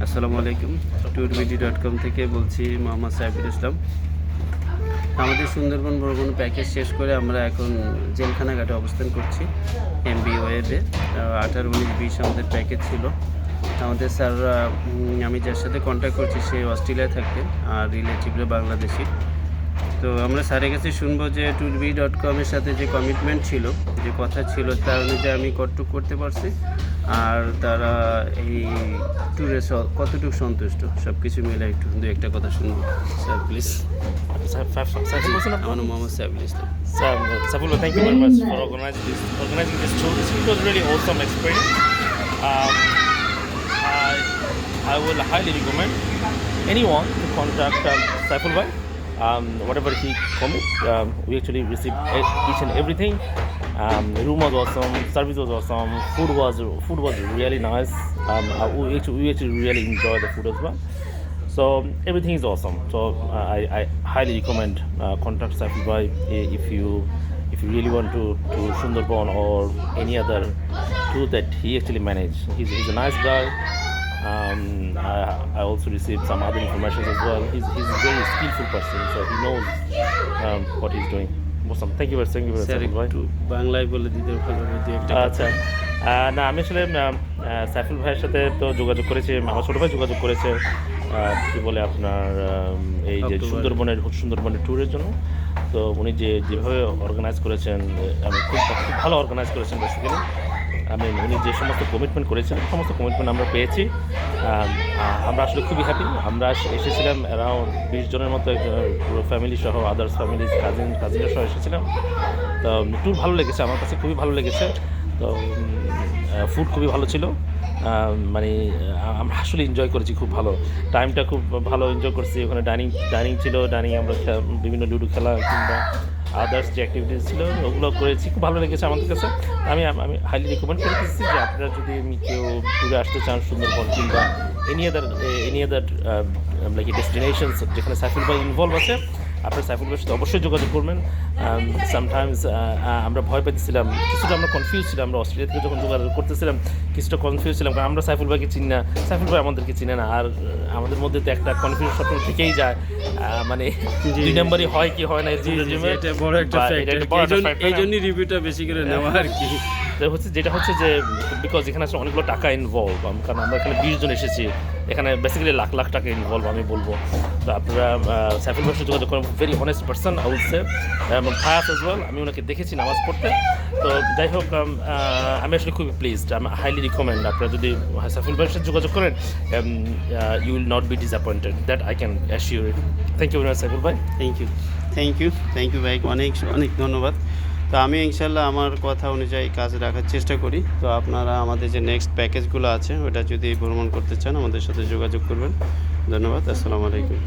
আসসালামু আলাইকুম। tourvidi.com থেকে বলছি, মোহাম্মদ সাইফুল ইসলাম। আমাদের সুন্দরবন ভ্রমণ প্যাকেজ শেষ করে আমরা এখন জেলখানা ঘাটে অবস্থান করছি। এমবি ওয়েতে 18, 19, 20 আমাদের প্যাকেজ ছিল। আমাদের স্যাররা, আমি যার সাথে কন্ট্যাক্ট করছি সে অস্ট্রেলিয়ায় থাকতেন, আর রিলেটিভরা বাংলাদেশি। তো আমরা স্যারের কাছে শুনবো যে tourvidi.com এর সাথে যে কমিটমেন্ট ছিল, যে কথা ছিল, তার অনুযায়ী আমি কতটুকু করতে পারছি, আর তারা এই ট্যুরে কতটুকু সন্তুষ্ট, সব কিছু মিলে একটু দু একটা কথা শুনবো। Sir please. আমার Mohammad Saiful Islam. Sabula, thank you very much for organizing this tour. It was really awesome experience. Um, I will highly recommend anyone to contact Saiful Bhai. Whatever he commit, we actually received each and everything. Room was awesome, service was awesome, food was really nice. We actually really enjoy the food as well. So everything is awesome. So I highly recommend contact Saiful Bhai if you really want to Sundarban or any other tour that he actually manage. He's a nice guy. I also received some other information as well. He's a very skillful person, so he knows what he's doing. Awesome. Thank you very much. Sir একটু বাংলায় বলে দিতে ভালো হতো একটা। আচ্ছা, না আমি আসলে সাইফুল ভাইয়ের সাথে তো যোগাযোগ করেছি, আমার ছোটো ভাই যোগাযোগ করেছে কী বলে আপনার এই যে সুন্দরবনের ট্যুরের জন্য। তো উনি যেভাবে অর্গানাইজ করেছেন, আমি খুব ভালো অর্গানাইজ করেছেন বেসিক্যালি। উনি যে সমস্ত কমিটমেন্ট করেছেন সমস্ত কমিটমেন্ট আমরা পেয়েছি। আমরা আসলে খুবই হ্যাপি। আমরা এসেছিলাম অ্যারাউন্ড 20 জনের মতো, পুরো ফ্যামিলি সহ, আদার্স ফ্যামিলি, কাজিনের সহ এসেছিলাম। তো ট্যুর ভালো লেগেছে, আমার কাছে খুবই ভালো লেগেছে। তো ফুড খুবই ভালো ছিল, মানে আমরা আসলে এনজয় করেছি খুব ভালো। টাইমটা খুব ভালো এনজয় করছি। ওখানে ডাইনিং ছিল, আমরা বিভিন্ন লুডো খেলা কিংবা আদার্স যে অ্যাক্টিভিটিস ছিল ওগুলো করেছি, খুব ভালো লেগেছে আমাদের কাছে। আমি হাইলি রিকমেন্ড করে দিচ্ছি যে আপনারা যদি কেউ ট্যুরে আসতে চান সুন্দরবন কিংবা এনি আদার লাইক ডেস্টিনেশনস যেখানে সাইফুল ভাই ইনভলভ আছে, আপনার সাইফুল ভাইয়ের সাথে অবশ্যই যোগাযোগ করবেন। সামটাইমস আমরা ভয় পেতেছিলাম, কিছুটা আমরা কনফিউজ ছিলাম। আমরা অস্ট্রেলিয়া থেকে যখন যোগাযোগ করতেছিলাম কিছুটা কনফিউজ ছিলাম, কারণ আমরা সাইফুল ভাইকে চিনি না, সাইফুল ভাই আমাদেরকে চিনে না। আর আমাদের মধ্যে তো একটা কনফিউজ সবসময় থেকেই যায়, মানে 2 নম্বরই হয় কি হয় না। এটা বড় একটা ফ্যাক্ট, এই জন্যই রিভিউটা বেশি করে নেওয়া আর কি। যেটা হচ্ছে যে বিকজ এখানে আসলে অনেকগুলো টাকা ইনভলভ, কারণ আমরা এখানে 20 জন এসেছি, এখানে বেসিক্যালি লাখ লাখ টাকা ইনভলভ আমি বলবো। তো আপনারা সাইফুল ভাইয়ের সাথে যোগাযোগ করেন, very honest person I will say, এবং ফায়াস অ্যাজ ওয়েল। আমি ওনাকে দেখেছি নামাজ পড়তে। তো যাই হোক, আমি আসলে খুবই প্লিজড। আমি হাইলি রিকমেন্ড আপনারা যদি সাইফুল ভাইয়ের সাথে যোগাযোগ করেন, you will not be disappointed, that I can assure it. Thank you very much Saiful ভাই। থ্যাংক ইউ ভাই, অনেক ধন্যবাদ। তো আমি ইনশাল্লাহ আমার কথা অনুযায়ী কাজ রাখার চেষ্টা করি। তো আপনারা আমাদের যে নেক্সট প্যাকেজগুলো আছে ওটা যদি ভ্রমণ করতে চান আমাদের সাথে যোগাযোগ করবেন। ধন্যবাদ। আসসালামু আলাইকুম।